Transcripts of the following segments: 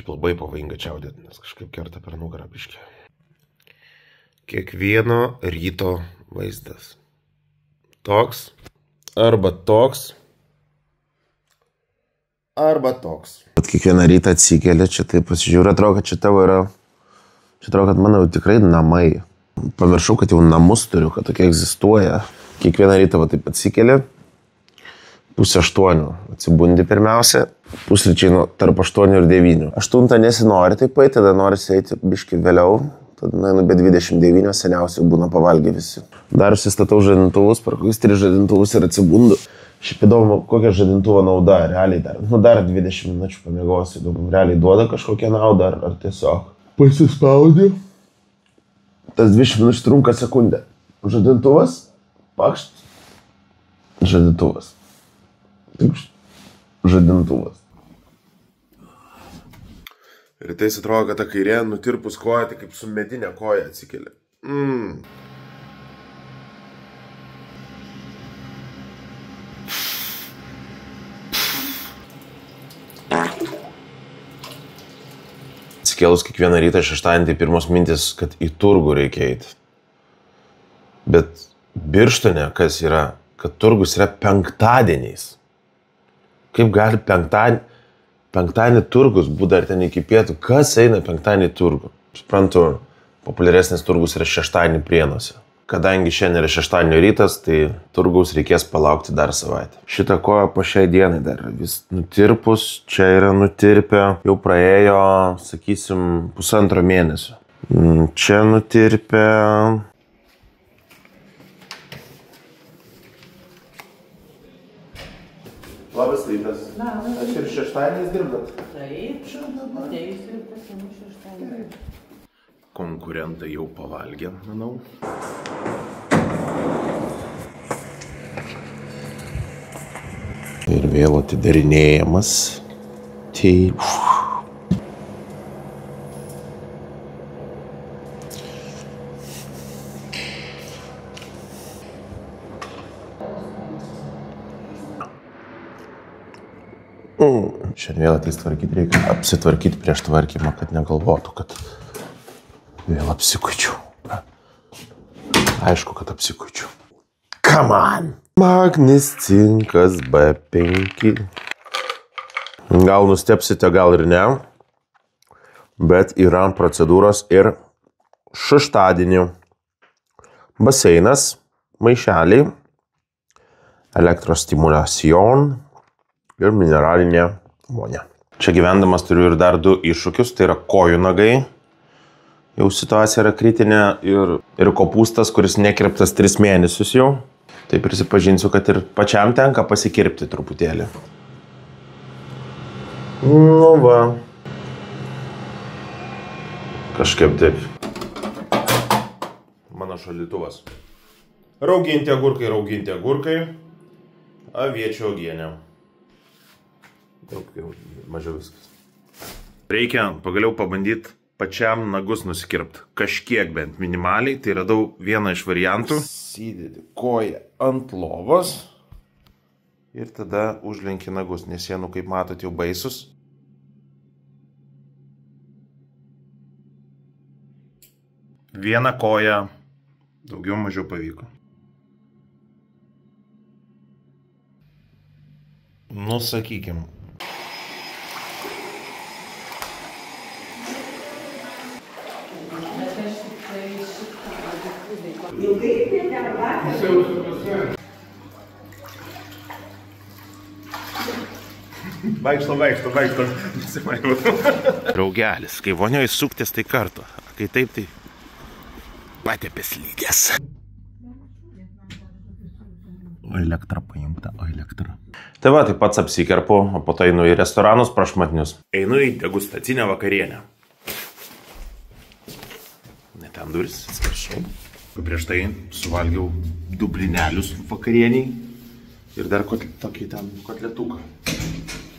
Šiaip labai pavojinga čiaudėti, nes kažkaip kerta per nugarą biškį. Kiekvieno ryto vaizdas. Toks, arba toks, arba toks. Bet kiekvieną rytą atsikeli, čia taip pasižiūrė, atrodo, kad čia tavo yra, čia atrodo, kad mano jau tikrai namai. Pamiršau, kad jau namus turiu, kad tokie egzistuoja. Kiekvieną rytą va taip atsikeli, 7:30 atsibundi pirmiausia, pusryčiai nuo tarp 8 ir 9. 8 nesinori taip pat, tada norisi eiti biškį vėliau, tada nuo 29 seniausiai būna pavalgę visi. Dar susistatau žadintuvus, per kokius 3 žadintuvus ir atsibundu. Šiaip įdomu, kokia žadintuvo nauda, realiai dar 20 minučių pamiegosiu, įdomu, realiai duoda kažkokią naudą ar tiesiog pasispaudi. Tas 20 minučių trunka sekundę. Žadintuvas, pakšt, žadintuvas. Žadintuvas. Rytais atrodo, kad ta kairė nutirpus koja, tai kaip su medinė koja atsikeli. Atsikėlus kiekvieną rytą šeštadienį, tai pirmos mintis, kad į turgų reikia eiti. Bet Birštone, kas yra, kad turgus yra penktadieniais. Kaip gali penktadienį turgus būti dar ten iki pietų? Kas eina penktadienį turgų? Suprantu, populiaresnis turgus yra šeštadienį Prienuose. Kadangi šiandien yra šeštadienio rytas, tai turgaus reikės palaukti dar savaitę. Šitą koją po šiai dienai dar vis nutirpus, čia yra nutirpę, jau praėjo, sakysim, 1,5 mėnesio. Čia nutirpę. Labas rytas. Aš ir šeštadieniais dirbat? Taip, atėjus ir pasiimu šeštadienį. Konkurentai jau pavalgė, manau. Ir vėl atidarinėjamas. Tai... Šiandien vėl ateis tvarkyti, reikia apsitvarkyti prieš tvarkymą, kad negalvotų, kad vėl apsikuičiau. Aišku, kad apsikuičiau. Come on! Magnis cinkas B5. Gal nustepsite, gal ir ne, bet yra procedūros ir šeštadienį. Baseinas, maišeliai, elektrostimuliacijon ir mineralinė vonia. Čia gyvendamas turiu ir dar 2 iššūkius, tai yra kojų nagai. Jau situacija yra kritinė ir kopūstas, kuris nekirptas 3 mėnesius jau. Tai prisipažinsiu, kad ir pačiam tenka pasikirpti truputėlį. Nu va. Kažkaip taip. Mano šaldytuvas. Rauginti agurkai. Aviečių uogienė. Daug jau mažiau viskas. Reikia pagaliau pabandyti pačiam nagus nusikirpti. Kažkiek bent minimaliai, tai radau vieną iš variantų. Įdedi koją ant lovos ir tada užlenki nagus, nes jie, kaip matot, jau baisus. Vieną koją daugiau mažiau pavyko. Nu, sakykim. Vaikšto. Raugelis, kai vonioj suktis, tai kartu. Kai taip, tai patepės lygės. O elektra paimta, elektra. Tai va, tai pats apsikerpu, o po to einu į restoranus prašmatnius. Einu į degustacinę vakarienę. Ne ten duris, atsiprašau. Prieš tai suvalgiau 2 blynelius vakarieniai ir dar tokį ten kotletuką.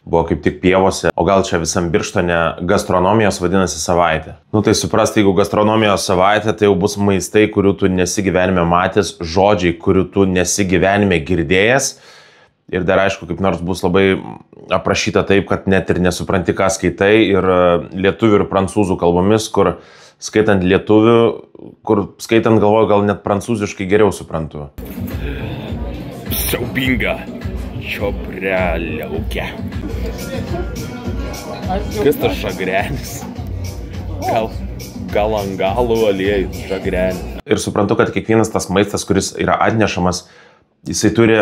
Buvo kaip tik pievose, o gal čia visam Birštone gastronomijos vadinasi savaitė. Nu tai suprast, jeigu gastronomijos savaitė, tai jau bus maistai, kurių tu nesi gyvenime matęs, žodžiai, kurių tu nesi gyvenime girdėjęs. Ir dar aišku, kaip nors bus labai aprašyta taip, kad net ir nesupranti, ką skaitai. Ir lietuvių ir prancūzų kalbomis, kur skaitant lietuvių, kur skaitant galvoju, gal net prancūziškai geriau suprantu. Siaubinga. Čiobreliaukė. Kas tas šagrenis? Gal angalų aliejus šagrenis. Ir suprantu, kad kiekvienas tas maistas, kuris yra atnešamas, jisai turi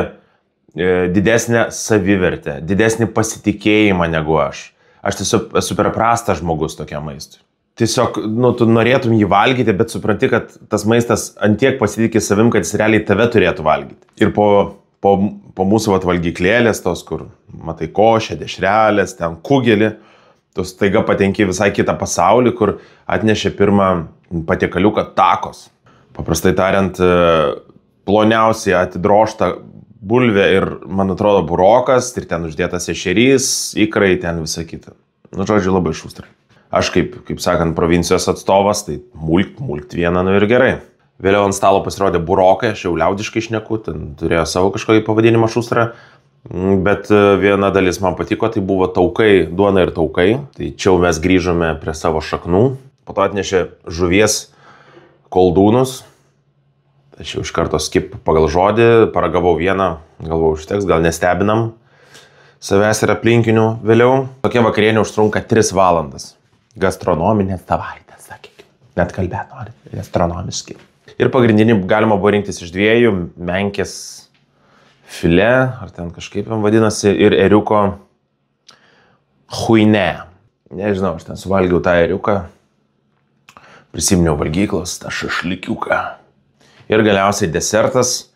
didesnę savivertę, didesnį pasitikėjimą negu aš. Aš tiesiog esu per prastas žmogus tokiam maistui. Tiesiog, tu norėtum jį valgyti, bet supranti, kad tas maistas antiek pasitikė savim, kad jis realiai tave turėtų valgyti. Ir po mūsų valgyklėlės, tos, kur matai košę, dešrelės, ten kugelį, tu staiga patenki visai kitą pasaulį, kur atnešė pirmą patiekaliuką takos. Paprastai tariant, ploniausiai atidrožta bulvė ir, man atrodo, burokas, ir ten uždėtas ešerys, ikrai, ten visa kita. Žodžiu, labai šustrai. Aš kaip sakant, provincijos atstovas, tai mulkt vieną, ir gerai. Vėliau ant stalo pasirodė burokai, aš jau liaudiškai šneku, ten turėjo savo kažkokį pavadinimą šustrą, bet viena dalis man patiko, tai buvo taukai, duona ir taukai. Tai čia mes grįžome prie savo šaknų. Po to atnešė žuvies koldūnus. Aš jau iš karto skip pagal žodį, paragavau vieną, galvau užteks, gal nestebinam savęs ir aplinkinių vėliau. Tokia vakarienė užtrunka 3 valandas. Gastronominė savaitė, sakykime. Net kalbėt nori, gastronomiškai. Ir pagrindinį galima buvo rinktis iš 2, menkės filė, ar ten kažkaip vadinasi, ir eriuko huine. Nežinau, aš ten suvalgiau tą eriuką, prisiminiau valgyklos, tą šašlikiuką. Ir galiausiai desertas,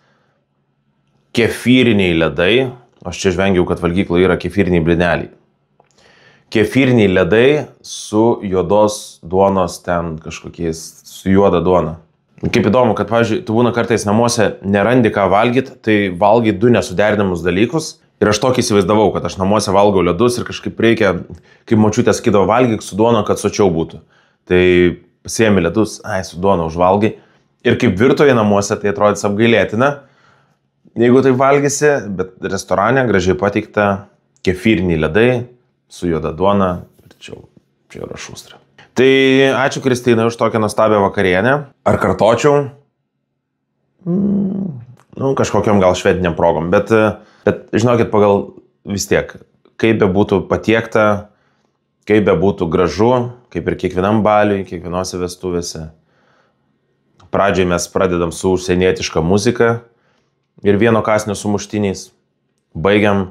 kefyriniai ledai. Aš čia žvengiau, kad valgykloje yra kefyriniai blyneliai. Kefyriniai ledai su juodos duonos ten kažkokiais, su juoda duona. Kaip įdomu, kad, pavyzdžiui, tu būna kartais namuose nerandi ką valgyti, tai valgai 2 nesuderinamus dalykus. Ir aš tokį įsivaizdavau, kad aš namuose valgau ledus ir kažkaip reikia, kaip močiutė sakydavo, valgyk su duona, kad sočiau būtų. Tai pasiemi ledus, su duona užvalgai. Ir kaip virtuvėje namuose, tai atrodys apgailėtina, jeigu tai valgysi, bet restorane gražiai pateikta kefyriniai ledai su juoda duona, ir čia yra šustra. Tai ačiū Kristina už tokią nuostabią vakarienę. Ar kartočiau? Kažkokiam gal šventiniam progom, bet žinokit, pagal vis tiek, kaip be būtų patiekta, kaip be būtų gražu, kaip ir kiekvienam baliui, kiekvienose vestuvėse. Pradžiai mes pradedam su užsienietiška muzika ir vieno kąsnio sumuštiniais. Baigiam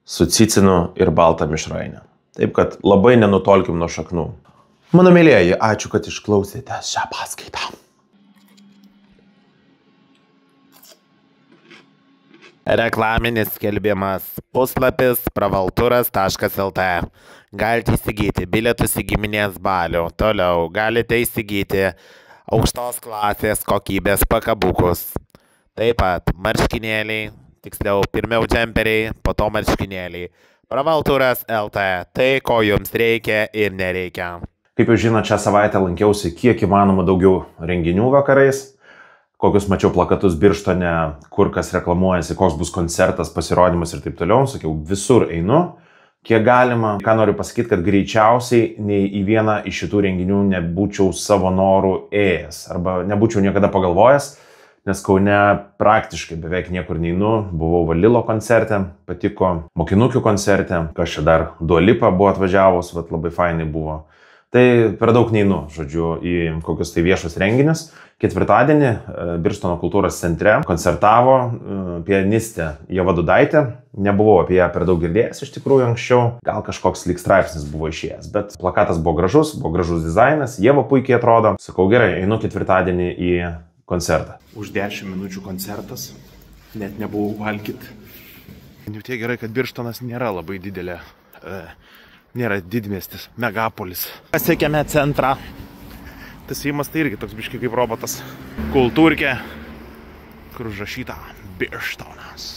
su cicinu ir balta mišrainė. Taip, kad labai nenutolkim nuo šaknų. Mano mėlėjai, ačiū, kad išklausėte šią paskaitą. Reklaminis skelbimas. Puslapis pravalturas.lt. Galite įsigyti bilietus į giminės balių. Toliau galite įsigyti aukštos klasės kokybės pakabukus. Taip pat marškinėliai, tiksliau pirmiau džemperiai, po to marškinėliai. Pravalturas.lt. Tai, ko jums reikia ir nereikia. Kaip jau žinot, šią savaitę lankiausi kiek įmanoma daugiau renginių vakarais. Kokius mačiau plakatus Birštone, kur kas reklamuojasi, koks bus koncertas, pasirodymas ir taip toliau. Sakiau, visur einu. Kiek galima, ką noriu pasakyti, kad greičiausiai nei į vieną iš šitų renginių nebūčiau savo norų ėjęs arba nebūčiau niekada pagalvojęs, nes Kaune praktiškai beveik niekur neinu. Buvau Valilo koncerte, patiko mokinukių koncerte, kas čia dar Dua Lipa buvo atvažiavus, labai fainai buvo. Tai per daug neinu, žodžiu, į kokius tai viešus renginius. Ketvirtadienį Birštono kultūros centre koncertavo pianistė Ieva Dudaitė. Nebuvau apie ją per daug girdėjęs iš tikrųjų anksčiau. Gal kažkoks lyg straipsnis buvo išėjęs, bet plakatas buvo gražus dizainas, Ieva puikiai atrodo. Sakau, gerai, einu ketvirtadienį į koncertą. Už 10 minučių koncertas, net nebuvau valgyt. Jau tiek gerai, kad Birštonas nėra labai didelė, nėra didmiestis, megapolis. Pasiekėme centrą. Tas įimas tai irgi toks biškai kaip robotas. Kultūrkė, kur užrašyta Birštonas.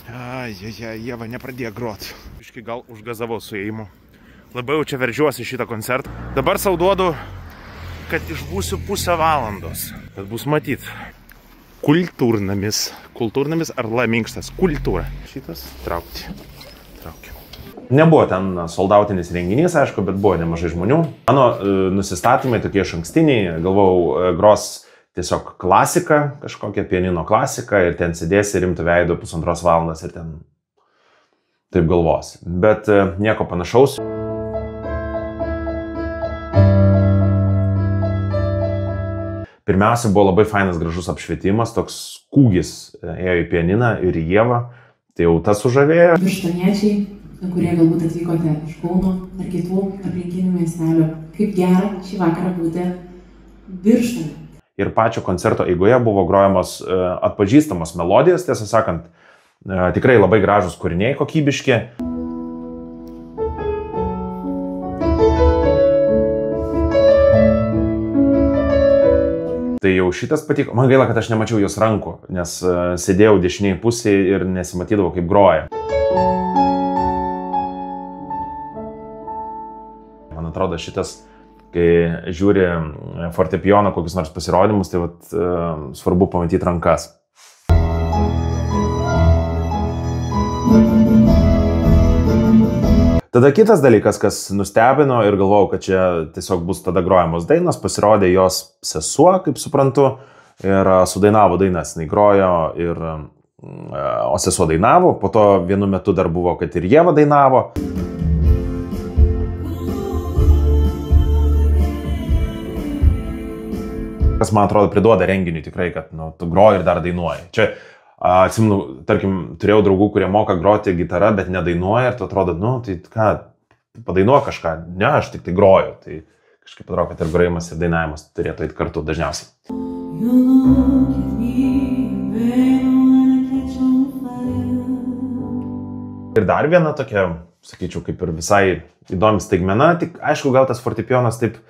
Ieva nepradėjo grot. Biškai gal užgazavau su įimu. Labai jau čia veržiuosi šitą koncertą. Dabar sau duodu, kad išbūsiu pusę valandos. Kad bus matyt. kultūrnamis. Kultūrnamis ar laminkštas? Kultūra. Šitas traukti. Nebuvo ten soldautinis renginys, aišku, bet buvo nemažai žmonių. Mano nusistatymai tokie išankstiniai, galvojau, gros tiesiog klasika, kažkokia pianino klasika ir ten sėdėsi rimtų veidų 1,5 valandas ir ten taip galvosi. Bet nieko panašaus. Pirmiausia, buvo labai fainas gražus apšvietimas, toks kūgis ėjo į pianiną ir į Ievą, tai jau tas sužavėjo. Birštoniečiai, kurie galbūt atvykote iš Kauno ar kitų aplinkinių miestelių, kaip gera šį vakarą būti Birštone. Ir pačio koncerto eigoje buvo grojamos atpažįstamos melodijos, tiesą sakant, tikrai labai gražus kūriniai, kokybiški. Tai jau šitas patiko. Man gaila, kad aš nemačiau jos rankų, nes sėdėjau dešiniai pusėje ir nesimatydavau, kaip groja. Man atrodo, šitas, kai žiūri fortepijoną kokius nors pasirodymus, tai svarbu pamatyti rankas. Tada kitas dalykas, kas nustebino ir galvojau, kad čia tiesiog bus tada grojamos dainos, pasirodė jos sesuo, kaip suprantu, ir sudainavo dainas, jinai grojo, o sesuo dainavo, po to vienu metu dar buvo, kad ir Ieva dainavo. Kas, man atrodo, priduoda renginiui tikrai, kad tu groji ir dar dainuoji. Čia, atsimenu, tarkim, turėjau draugų, kurie moka groti gitarą, bet nedainuoja ir tu atrodo, tai ką, padainuoja kažką. Ne, aš tik tai groju. Tai kažkaip atrodo, kad ir grojimas ir dainavimas turėtų eiti kartu dažniausiai. Ir dar viena tokia, sakyčiau, kaip ir visai įdomi staigmena, tik aišku, gal tas fortepijonas taip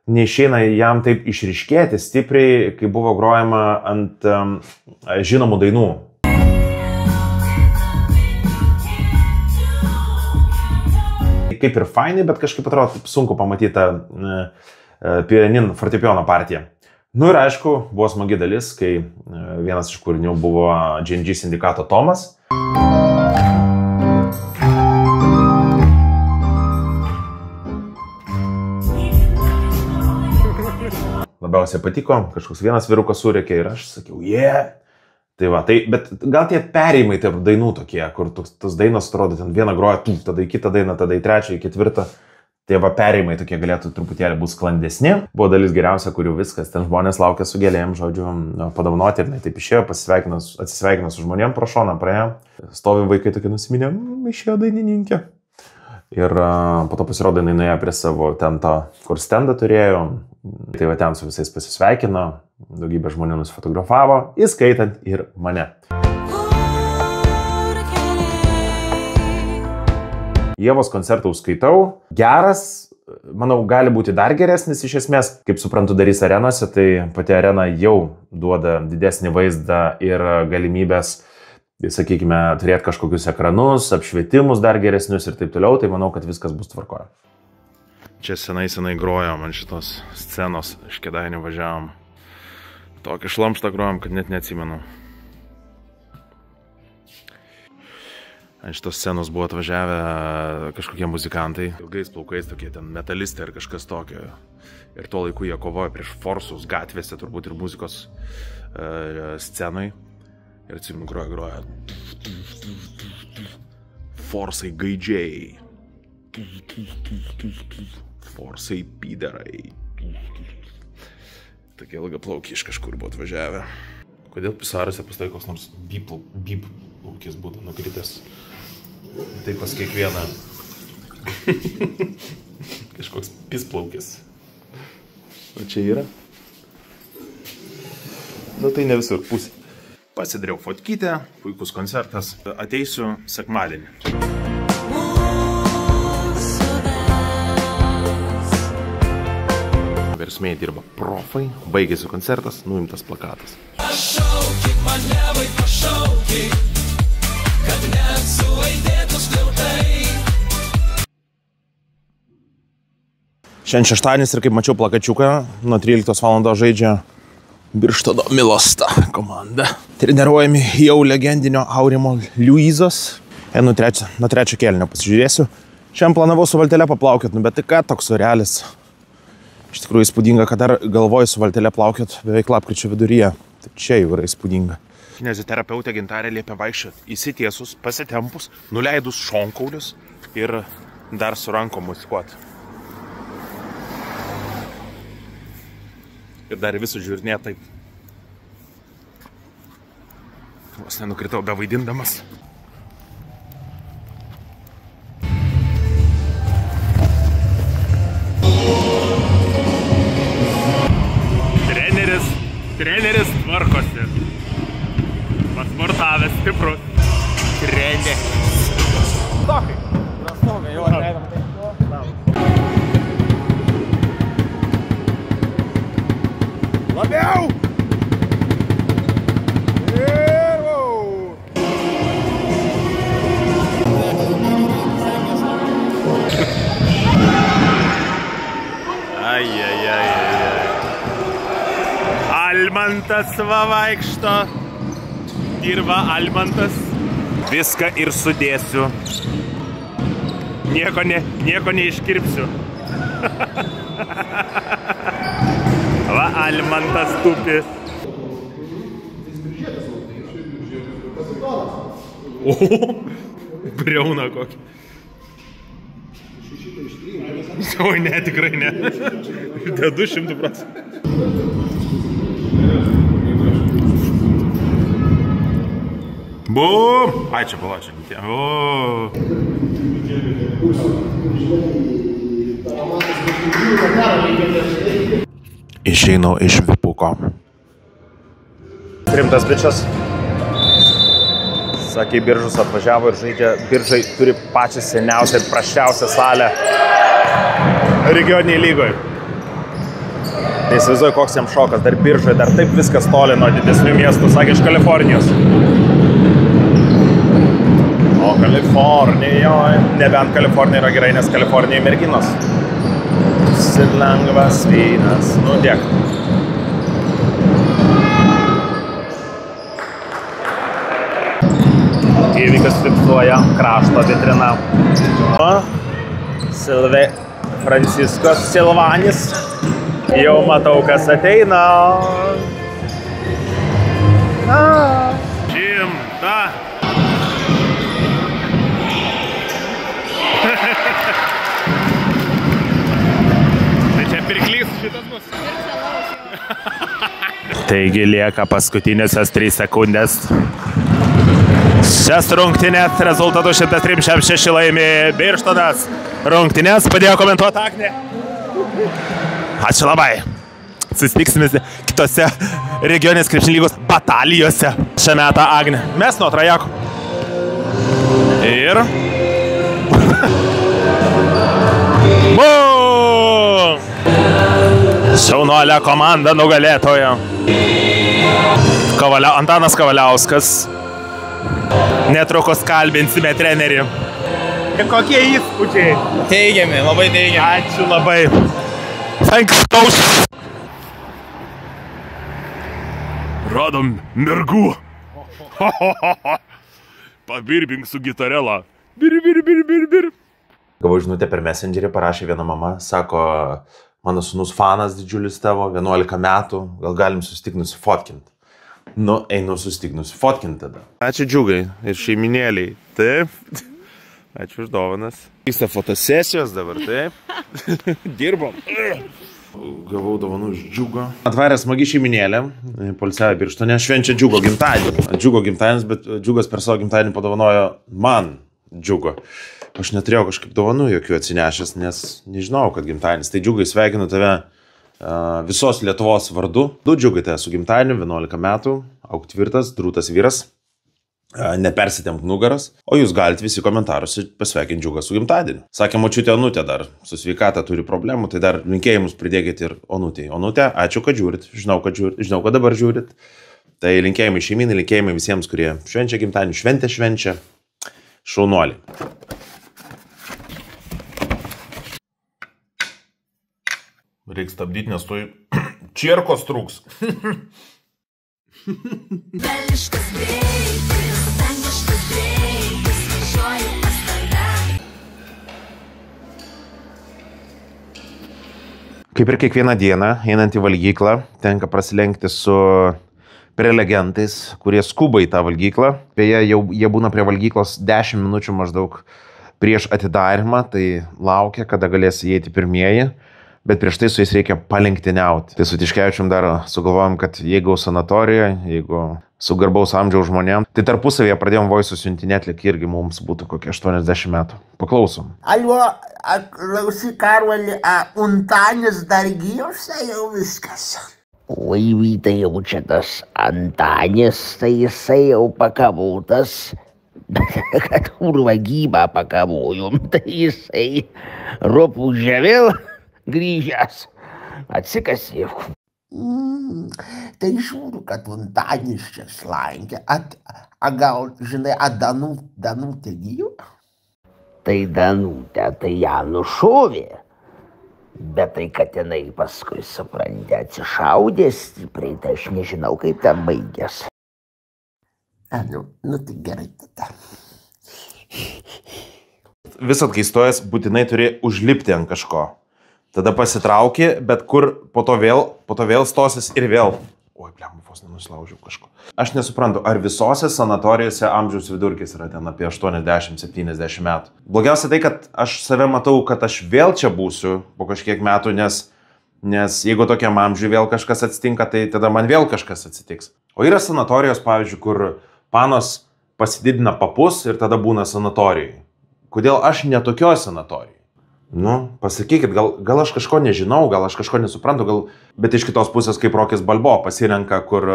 neišeina jam taip išryškėti stipriai, kai buvo grojama ant žinomų dainų. Kaip ir fainai, bet kažkaip atrodo sunku pamatyti tą fortepijono partiją. Nu ir aišku, buvo smagi dalis, kai vienas iš kūrinių buvo GNG Sindikato Tomas. Labiausiai patiko, kažkoks vienas vyrukas surėkė ir aš sakiau, Tai va, bet gal tie perėjimai tarp dainų tokie, kur tos dainos atrodo, ten vieną groja, tada į kitą dainą, tada į trečią, į ketvirtą. Tai va, perėjimai tokie galėtų truputėlį būti sklandesni. Buvo dalis geriausia, kurių viskas, ten žmonės laukia su gėlėm, žodžiu, padovanoti ir taip išėjo, atsisveikino su žmonėm pro šoną, praėjo. Stovi vaikai tokie nusiminė, išėjo dainininkė. Ir po to pasirodo, jinai nuėjo prie savo ten tą, kur stendą turėjo. Tai va, ten su visais pasisveikino, daugybė žmonių nusifotografavo, įskaitant ir mane. Ievos koncertą užskaitau. Geras, manau, gali būti dar geresnis iš esmės. Kaip suprantu, darys arenose, tai pati arena jau duoda didesnį vaizdą ir galimybės, sakykime, turėti kažkokius ekranus, apšvietimus dar geresnius ir taip toliau, tai manau, kad viskas bus tvarkoje. Čia senai grojom ant šitos scenos, iš Kėdainių važiavom. Tokį šlamštą grojom, kad net neatsimenu. Ant šitos scenos buvo atvažiavę kažkokie muzikantai, ilgais plaukais, tokie ten metalistai ar kažkas tokio. Ir tuo laiku jie kovojo prieš forsus gatvėse, turbūt ir muzikos scenai. Ir atsimenu, groja. Forsai gaidžiai. Forsai pyderai. Tokie ilgaplaukiai iš kažkur buvo atvažiavę. Kodėl Pisarose pastai koks nors bip plaukis būtų nukritęs? Tai pas kiekvieną. Kažkoks pisplaukis. O čia yra? Nu tai ne visur pusė. Pasidariau fotkytę, puikus koncertas. Ateisiu sekmadienį. Versmėje dirba profai, baigėsi koncertas, nuimtas plakatas. Pašaukyk mane, vai pašaukyk, kad net suaidėtų skliautai. Šiandien šeštadienis ir kaip mačiau plakačiuką, nuo 13 val. Žaidžia Birštono Milosta komanda. Treniruojami jau legendinio Aurimo Liuizos. Nuo trečio kėlinio pasižiūrėsiu. Šiandien planavau su valtelė paplaukiot, bet tai ką toks orealis. Iš tikrųjų įspūdinga, kad dar galvoju su valtelė plaukiot beveik lapkričio viduryje. Tai čia jau yra įspūdinga. Kineziterapeutė Gintarė liepia vaikščioti įsitiesus, pasitempus, nuleidus šonkaulius ir dar su rankom musikuoti. Ir dar visų žiūrinė taip. Vos nenukritau be vaidindamas. Treneris tvarkosi. Pasmartavęs stiprus. Treneris. Stokai. Stokai, jau atleidom taip. Labiau! Almantas va vaikšto. Dirba Almantas. Viską ir sudėsiu. Nieko neiškirpsiu. Va Almantas tupi. Briauna kokį. Oi, ne, tikrai ne. Dedu 100%. Bum! Ai, čia palačia. Išeinu iš vipuko. Rimtas bičias. Sakė, Biržus atvažiavo ir žaidžia. Biržai turi pačią seniausią ir praščiausią salę regioniniai lygoje. Tai įsivaizduoju, koks jam šokas. Dar Biržai, dar taip viskas toli nuo didesnių miestų. Sakė, iš Kalifornijos. O Kalifornijoje, nebent Kalifornija yra gerai, nes Kalifornijoje merginos. Lengvas vynas, nu tiek. Įvykas fiksuoja krašto vitrina. Silvė Franciskos Silvanis. Jau matau, kas ateina. Šimta. Taigi lieka paskutinėsios 3 sekundės. Šias rungtynės rezultatu 136 laimi Birštonas. Rungtynės padėjo komentuoti Agnė. Ačiū labai. Susitiksime kitose regioninės krepšinio lygos batalijose. Šią metą Agnė. Mes nuo trajako. Ir... Šaunuolė komanda nugalėtoja. Antanas Kavaliauskas. Netrukus kalbinsime trenerį. Kokie įspūdžiai? Teigiami, labai teigiami. Ačiū labai. Thanks. Radom mergų. Pabirbink su gitarela. Bir. Gavau žinutę per Messengerį, parašė viena mama. Sako, mano sūnus fanas didžiulis tavo, 11 metų. Gal galim susitikti nusifotkinti. Nu, einu susitikti nusifotkinti tada. Ačiū Džiugai ir šeiminėliai. Taip. Ačiū už dovanas. Vyksta fotosesijos dabar, taip. Dirbom. Gavau dovanų iš Džiugo. Atvarė smagi šeiminėlė. Poilsiavo Birštone. Švenčia Džiugo gimtadienį. Džiugo gimtadienis, bet Džiugas per savo gimtadienį padovanojo man Džiugo. Aš neturėjau kažkaip dovanų jokių atsinešęs, nes nežinau, kad gimtadienis. Tai Džiugai, sveikinu tave visos Lietuvos vardu. Du Džiugai tave su gimtadieniu, 11 metų, auk tvirtas, drūtas vyras, nepersitemk nugaras, o jūs galite visi komentaruose pasveikinti Džiugą su gimtadieniu. Sakė, močiutė Onutė dar su sveikata turi problemų, tai dar linkėjimus pridėkite ir Onutei. Onutė, ačiū, kad žiūrit, žinau, kad dabar žiūrit. Tai linkėjimai šeiminai, linkėjimai visiems, kurie švenčia gimtadienį, švenčia. Šaunuoliai. Reikia stabdyti, nes tuoj Čirkos trūks. Belgiškas greitis, dangiškas greitis, važiuoju pas tave. Kaip ir kiekvieną dieną, einant į valgyklą, tenka prasilenkti su prelegentais, kurie skuba į tą valgyklą. Beje, jie būna prie valgyklos 10 minučių maždaug prieš atidarimą, tai laukia, kada galės įeiti pirmieji, bet prieš tai su jais reikia palenktyniauti. Tai su Tiškevičium dar sugalvojom, kad jeigu sanatorija, jeigu su garbaus amžiaus žmonėm, tai tarpusavėje pradėjom voisus siuntinėti, lyg irgi mums būtų kokie 80 metų. Paklausom. Alio, klausyk, Karoli, Untanis dar gyvsa jau viskas. Oi, Vytai, jau čia tas Antanis, tai jisai jau pakavotas, kad urvagybą pakavojom, tai jisai rupūžė vėl grįžęs, atsikasė. Tai žiūriu, kad Untanis čia slankė. Gal, žinai, Danutė gyva? Tai Danutė, tai ją nušovė. Bet tai, kad jinai paskui, supranti, atsišaudė stipriai, tai aš nežinau, kaip ten baigės. Nu tai gerai tada. Visat kai stojas, būtinai turi užlipti ant kažko. Tada pasitrauki, bet kur po to vėl stosis ir vėl. Oi, blem, vos nenusilaužiau kažko. Aš nesuprantu, ar visose sanatorijose amžiaus vidurkis yra ten apie 80-70 metų. Blogiausia tai, kad aš save matau, kad aš vėl čia būsiu po kažkiek metų, nes jeigu tokiam amžiui vėl kažkas atsitinka, tai tada man vėl kažkas atsitiks. O yra sanatorijos, pavyzdžiui, kur panos pasididina papus ir tada būna sanatorijai. Kodėl aš netokioj sanatorijai? Nu, pasakykit, gal aš kažko nežinau, gal aš kažko nesuprantu, bet iš kitos pusės kaip Rokis Balbo pasirenka, kur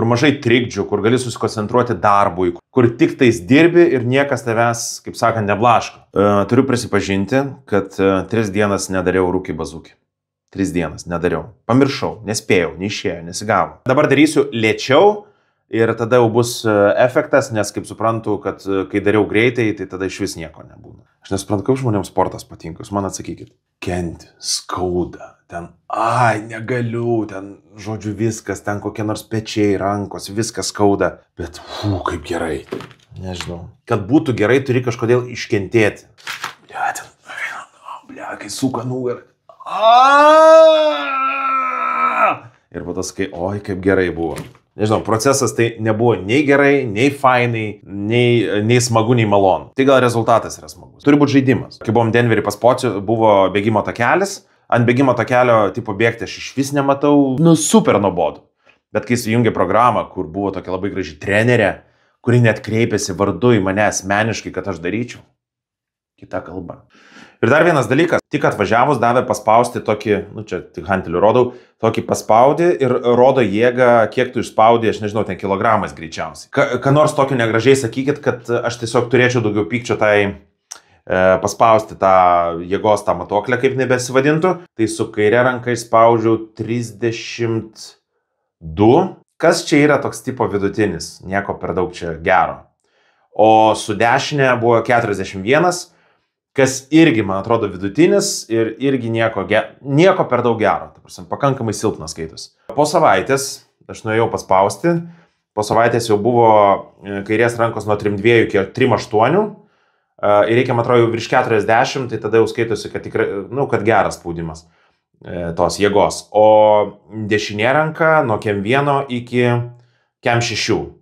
mažai trikdžių, kur gali susikoncentruoti darbui, kur tik tais dirbi ir niekas tavęs, kaip sakant, neblaško. Turiu prisipažinti, kad 3 dienas nedariau rūkį bazūkį. 3 dienas nedariau. Pamiršau, nespėjau, neišėjo, nesigavo. Dabar darysiu lėčiau ir tada jau bus efektas, nes kaip suprantu, kad kai dariau greitai, tai tada iš vis nieko nebūna. Aš nesuprantu, kaip žmonėms sportas patinka. Jūs man atsakykit. Kenti, skauda, ten, negaliu, ten, žodžiu, viskas, ten kokie nors pečiai, rankos, viskas skauda. Bet, kaip gerai. Nežinau. Kad būtų gerai, turi kažkodėl iškentėti. Kai suka nugarą. Ir po to sakai, oi, kaip gerai buvo. Nežinau, procesas tai nebuvo nei gerai, nei fainai, nei smagu, nei malonu. Tai gal rezultatas yra smagus. Turi būti žaidimas. Kai buvom Denverį pas Pocių, buvo bėgimo takelis. Ant bėgimo takelio tipo bėgti aš iš vis nematau. Super nuobodu. Bet kai sujungė programą, kur buvo tokia labai graži trenerė, kuri net kreipėsi vardu į mane asmeniškai, kad aš daryčiau. Kita kalba. Ir dar vienas dalykas, tik atvažiavus davė paspausti tokį, čia tik hanteliu rodau, tokį paspaudį ir rodo jėgą, kiek tu išspaudė, aš nežinau, ten kilogramais greičiausiai. Ką nors tokio negražiai sakykit, kad aš tiesiog turėčiau daugiau pykčio tai paspausti tą jėgos, tą matuoklę, kaip nebesivadintų. Tai su kairė ranka išspaudžiau 32. Kas čia yra toks tipo vidutinis, nieko per daug čia gero. O su dešinė buvo 41. Kas irgi, man atrodo, vidutinis ir irgi nieko per daug gero. Pakankamai silpnas skaitus. Po savaitės aš nuėjau paspausti. Po savaitės jau buvo kairės rankos nuo 3,2 iki 3,8. Ir reikia, man atrodo, virš 40, tai tada jau skaitosi, kad tikrai, kad geras spaudimas tos jėgos. O dešinė ranka nuo kem 1 iki kem 6.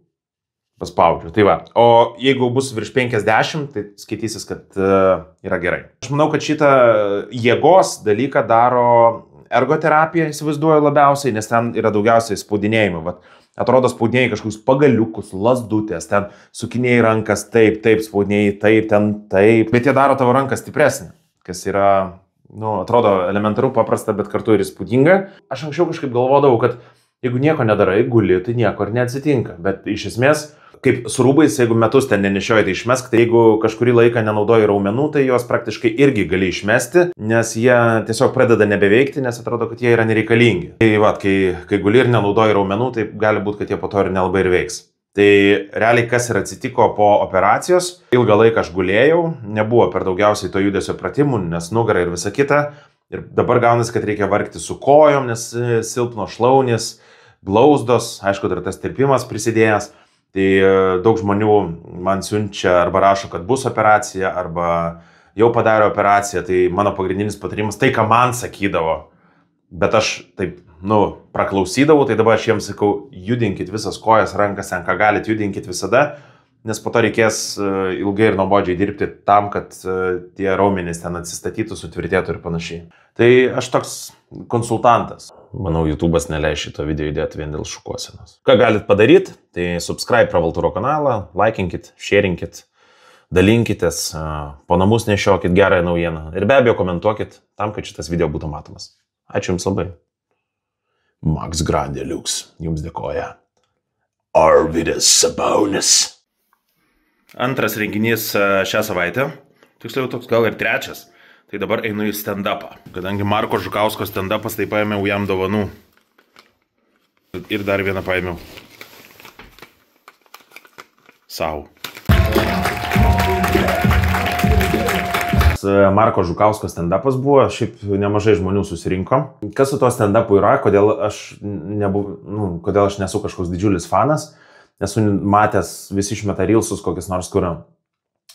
Paspaudžiu. Tai va. O jeigu bus virš 50, tai skaitysis, kad yra gerai. Aš manau, kad šitą jėgos dalyką daro ergoterapija, įsivaizduoju labiausiai, nes ten yra daugiausiai spaudinėjimų. Vat, atrodo, spaudinėjai kažkokius pagaliukus, lasdutės, ten sukinėjai rankas, taip, spaudinėjai, taip, ten, taip. Bet jie daro tavo ranką stipresnį, kas yra, atrodo elementaru, paprasta, bet kartu ir įspūdinga. Aš anksčiau kažkaip galvodavau, kad jeigu nieko nedarai, guli, tai nieko ir neatsitinka. Bet iš esmės, kaip su rūbais, jeigu metus ten nenešioji, tai išmesk, tai jeigu kažkurį laiką nenaudoji raumenų, tai juos praktiškai irgi gali išmesti, nes jie tiesiog pradeda nebeveikti, nes atrodo, kad jie yra nereikalingi. Tai va, kai guli ir nenaudoji raumenų, tai gali būti, kad jie po to ir nelabai ir veiks. Tai realiai kas ir atsitiko po operacijos, ilgą laiką aš gulėjau, nebuvo per daugiausiai to judesio pratimų, nes nugara ir visa kita. Ir dabar gaunasi, kad reikia vargti su kojom, nes silpno šlaunys, blauzdos, aišku, dar tas tirpimas prisidėjęs. Tai daug žmonių man siunčia arba rašo, kad bus operacija, arba jau padarė operaciją. Tai mano pagrindinis patarimas, tai ką man sakydavo, bet aš taip, praklausydavau, tai dabar aš jiems sakau, judinkit visas kojas, rankas, ką galite, judinkit visada, nes po to reikės ilgai ir nuobodžiai dirbti tam, kad tie raumenys ten atsistatytų, sutvirtėtų ir panašiai. Tai aš toks konsultantas. Manau, YouTube'as neleis šito video įdėti vien dėl šukuosenos. Ką galit padaryti, tai subscribe Pravalturo kanalą, laikinkit, sharingkit, dalinkitės, po namus nešiokit gerąją naujieną ir be abejo komentuokit tam, kad šitas video būtų matomas. Ačiū Jums labai. Max Grande Liuks Jums dėkoja. Arvydas Sabonis. Antras renginys šią savaitę, tiksliau toks gal ir trečias, tai dabar einu į stand-upą. Kadangi Marko Žukausko stand-upas, tai paėmiau jam dovanų. Ir dar vieną paėmiau. Sau. Marko Žukausko stand-upas buvo, šiaip nemažai žmonių susirinko. Kas su to stand-upu yra, kodėl aš nesu kažkoks didžiulis fanas, nesu matęs visi išmeta reelsus kokius nors, kur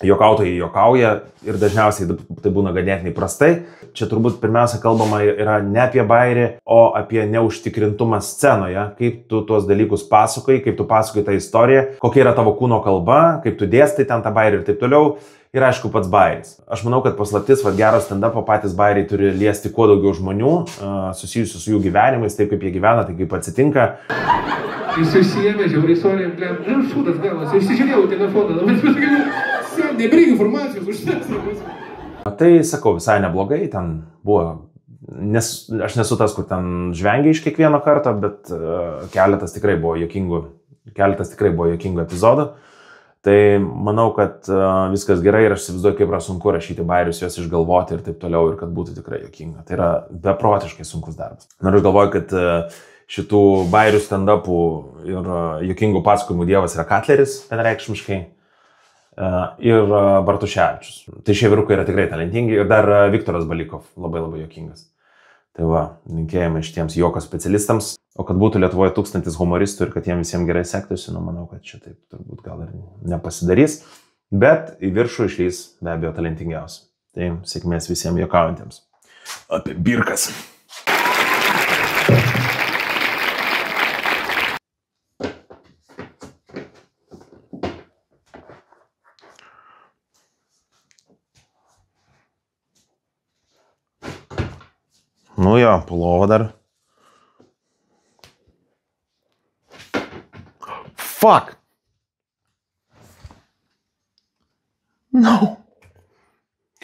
juokautojai juokauja ir dažniausiai tai būna ganėtinai prastai. Čia turbūt pirmiausia kalbama yra ne apie bairį, o apie neužtikrintumą scenoje, kaip tu tuos dalykus pasakoji, kaip tu pasakoji tą istoriją, kokia yra tavo kūno kalba, kaip tu dėstai ten tą bairį ir taip toliau. Ir aišku, pats bairis. Aš manau, kad paslaptis, gero stand-upo patys bairiai turi liesti kuo daugiau žmonių, susijusių su jų gyvenimais, taip kaip jie gyvena, tai kaip atsitinka. Jis užsiėmė žiauriai sorė, šūdas galas, išsižiūrėjau telefoną, nebereikia informacijos užteks. Tai sakau, visai neblogai, ten buvo, aš nesu tas, kur ten žvengia iš kiekvieno karto, bet keletas tikrai buvo juokingų epizodų. Tai manau, kad viskas gerai ir aš įsivaizduoju, kaip yra sunku rašyti bairius, juos išgalvoti ir taip toliau, ir kad būtų tikrai juokinga. Tai yra beprotiškai sunkus darbas. Ir aš galvoju, kad šitų bairių stand-upų ir juokingų pasakojimų dievas yra Katleris, vienareikšmiškai, ir Bartuševičius. Tai šie vyrukai yra tikrai talentingi ir dar Viktoras Balikov, labai labai juokingas. Tai va, linkėjame šitiems juoko specialistams, o kad būtų Lietuvoje 1000 humoristų ir kad jiems visiems gerai sektųsi, manau, kad čia taip turbūt gal ir nepasidarys, bet į viršų išlys be abejo talentingiausi. Tai sėkmės visiems juokaujantiems. Apie birkas. Nu jo, pulova dar. Fuck! No.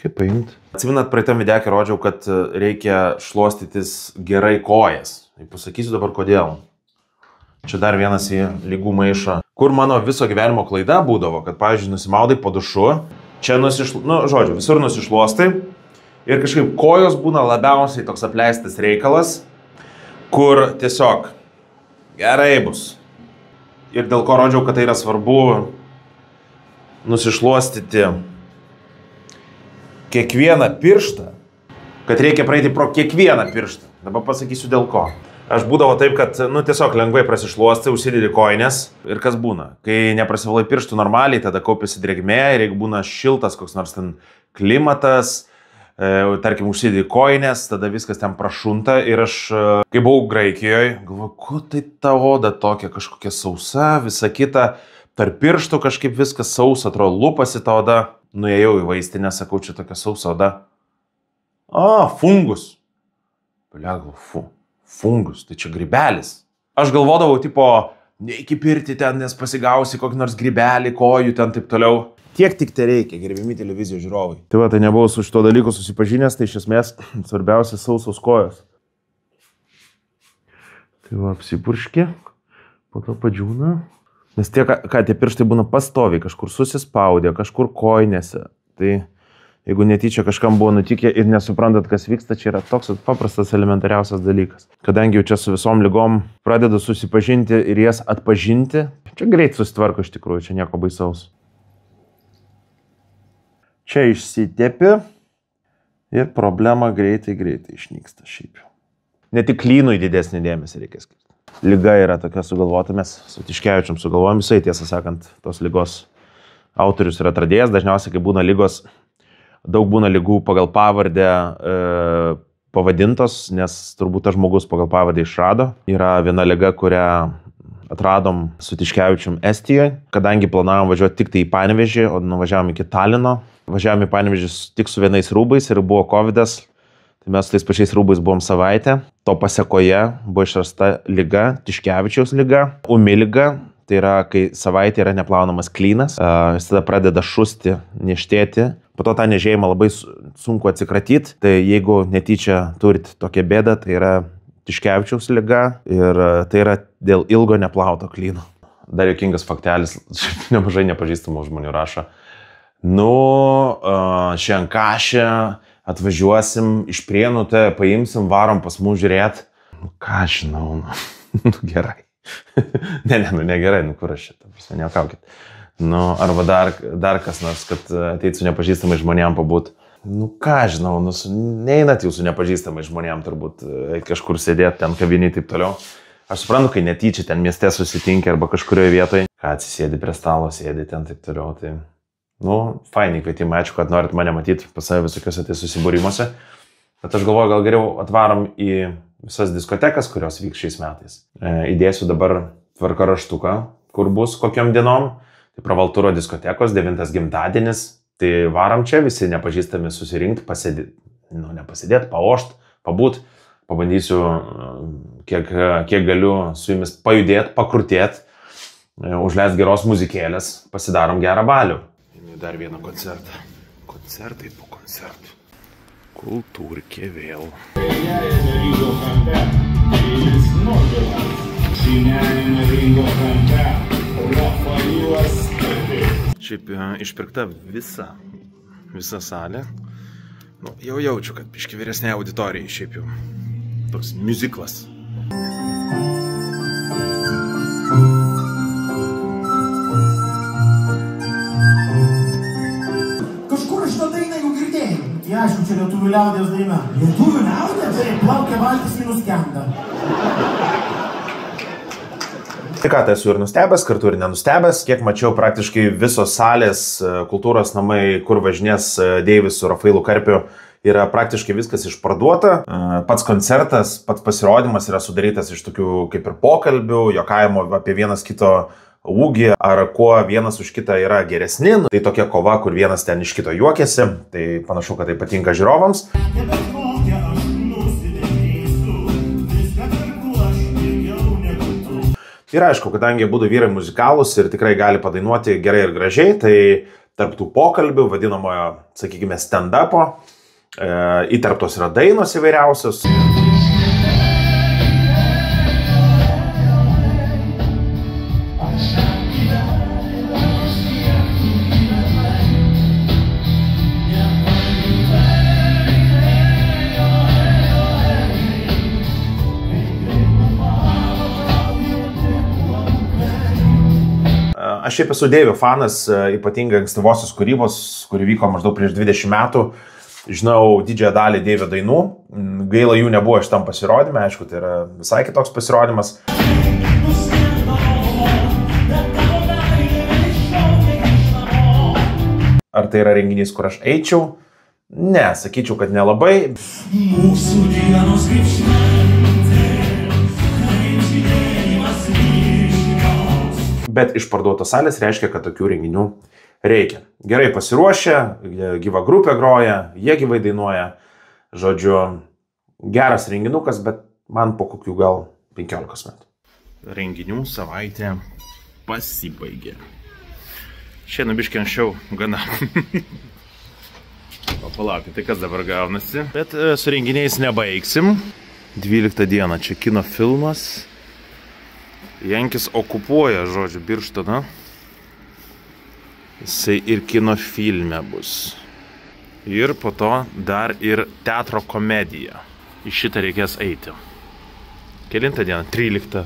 Kaip paimti? Atsiminat, praeitam videokį rodžiau, kad reikia šluostytis gerai kojas. Tai pasakysiu dabar kodėl. Čia dar vienas į lygų maišą. Kur mano viso gyvenimo klaida būdavo, kad, pavyzdžiui, nusimaudai po dušu, čia visur nusišluostai. Ir kažkaip kojos būna labiausiai toks apleistas reikalas, kur tiesiog gerai bus. Ir dėl ko rodžiau, kad tai yra svarbu nusišluostyti kiekvieną pirštą, kad reikia praeiti pro kiekvieną pirštą. Dabar pasakysiu dėl ko. Aš būdavo taip, kad tiesiog lengvai prasišluostai, užsidedi kojines ir kas būna. Kai neprasivalai pirštų normaliai, tada kaupiasi drėgmė ir jeigu būna šiltas koks nors ten klimatas, tarkim, užsidedi kojines, tada viskas ten prašunta ir aš, kai buvau Graikijoje, galvoju, ko tai ta oda tokia kažkokia sausa, visa kita, tarp pirštų kažkaip viskas sausa, atrodo, lupasi ta oda, nuėjau į vaistinę, sakau, čia tokia sausa oda. Fungus. Fungus, tai čia grybelis. Aš galvodavau, tipo, neiki pirti ten, nes pasigausi kokį nors grybelį, kojų ten taip toliau. Tiek tik tai reikia, gerbiami televizijos žiūrovai. Tai va, tai nebuvau su šito dalyku susipažinęs, tai iš esmės svarbiausia sausos kojos. Tai va, apsipurškė, po to padžiūna. Nes tie pirštai būna pastoviai, kažkur susispaudė, kažkur kojinėse. Tai jeigu netyčia kažkam buvo nutikę ir nesuprantat, kas vyksta, čia yra toks paprastas elementariausias dalykas. Kadangi jau čia su visom ligom pradedu susipažinti ir jas atpažinti, čia greit susitvarko iš tikrųjų, čia nieko baisaus. Čia išsitepi, Ir problema greitai išnyksta šiaip jau. Ne tik klynui didesnį dėmesį reikia skirti. Liga yra tokia sugalvota, mes su Tiškevičium sugalvojom, jisai, tiesą sakant, tos ligos autorius yra atradėjas. Dažniausiai, kai būna ligos, daug būna ligų pagal pavardę pavadintos, nes turbūt tas žmogus pagal pavardę išrado. Yra viena liga, kurią atradom su Tiškevičium Estijoje, kadangi planavom važiuoti tik tai į Panevėžį, o nuvažiavom iki Talino. Važiavom į Panevėžį tik su vienais rūbais ir buvo Covidas. Tai mes su tais pačiais rūbais buvom savaitę. To pasekoje buvo išrasta liga, Tiškevičiaus liga, ūmi liga. Tai yra, kai savaitė yra neplaunamas klynas, jis tada pradeda šusti, niežtėti. Po to tą niežėjimą labai sunku atsikratyti. Tai jeigu netyčia turit tokią bėdą, tai yra Tiškevičiaus liga ir tai yra dėl ilgo neplauto klyno. Dar juokingas faktelis, nemažai nepažįstamų žmonių rašo. Šiandien kašę atvažiuosim iš Prienų, paimsim, varom pas mus žiūrėt. Ką žinau, gerai. Negerai, kur aš šitą, nejuokaukit. Arba dar kas nors, kad ateit su nepažįstamai žmonėm pabūt. Ką žinau, neinat jūs su nepažįstamai žmonėm turbūt kažkur sėdėti ten kavinį taip toliau. Aš suprantu, kai netyčia ten mieste susitinkia arba kažkurioje vietoje, ką atsisėdi prie stalo, sėdi ten taip toliau. Tai, fainiai kvietimai, ačiū, kad norit mane matyti pas save visokiuose tai susibūrimuose. Bet aš galvoju, gal geriau atvarom į visas diskotekas, kurios vyks šiais metais. Įdėsiu dabar tvarkaraštuką, kur bus kokiom dienom. Tai Pravalturo diskotekos, 9 gimtadienis. Tai varam čia visi nepažįstami susirinkti, nepasidėti, paošt, pabūt. Pabandysiu, kiek galiu su jumis pajudėti, pakrutėti, užleist geros muzikėlės, pasidarom gerą balių. Dar vieną koncertą. Koncertai po koncertų. Kultūrkė vėl. Šiaip išpirkta visa salė. Jau jaučiu, kad biški vyresnė auditorijai šiaip jau. Toks muziklas. Kažkur aš tą dainą jau girdėjau. Tai aišku, čia lietuvių liaudės daina. Lietuvių liaudės? Tai plaukia valtis į nuskenda. Tai ką, tai esu ir nustebęs, kartu ir nenustebęs. Kiek mačiau, praktiškai visos salės, kultūros namai, kur važinės Deivis su Rafailu Karpiu, yra praktiškai viskas išparduota. Pats koncertas, pats pasirodymas yra sudarytas iš tokių kaip ir pokalbių, juokavimo apie vienas kito ūgį, ar kuo vienas už kitą yra geresni. Tai tokia kova, kur vienas ten iš kito juokiasi. Tai panašu, kad tai patinka žiūrovams. Ir aišku, kadangi būtų vyrai muzikalūs ir tikrai gali padainuoti gerai ir gražiai, tai tarp tų pokalbių, vadinamojo, sakykime, stand-upo, įtarptos yra dainos įvairiausios. Aš šiaip esu Deivio fanas, ypatingai ankstyvosios kūrybos, kuri vyko maždaug prieš 20 metų. Žinau didžiąją dalį Deivio dainų. Gaila jų nebuvo šitam pasirodyme, aišku, tai yra visai kitoks pasirodymas. Ar tai yra renginys, kur aš eičiau? Ne, sakyčiau, kad nelabai. Mūsų dienos kaip šventė, bet išparduotos salės reiškia, kad tokių renginių reikia. Gerai pasiruošę, gyva grupė groja, jie gyvai dainuoja. Žodžiu, geras renginukas, bet man po kokių gal 15 metų. Renginių savaitė pasibaigė. Šiandien biškį anksčiau gana. Palaukit, tai kas dabar gaunasi? Bet su renginiais nebaigsim. 12 dieną čia kino filmas. Jankis okupuoja, žodžiu, Birštoną. Jisai ir kino filme bus. Ir po to dar ir teatro komedija. Į šitą reikės eiti. Kelintą dieną? 13.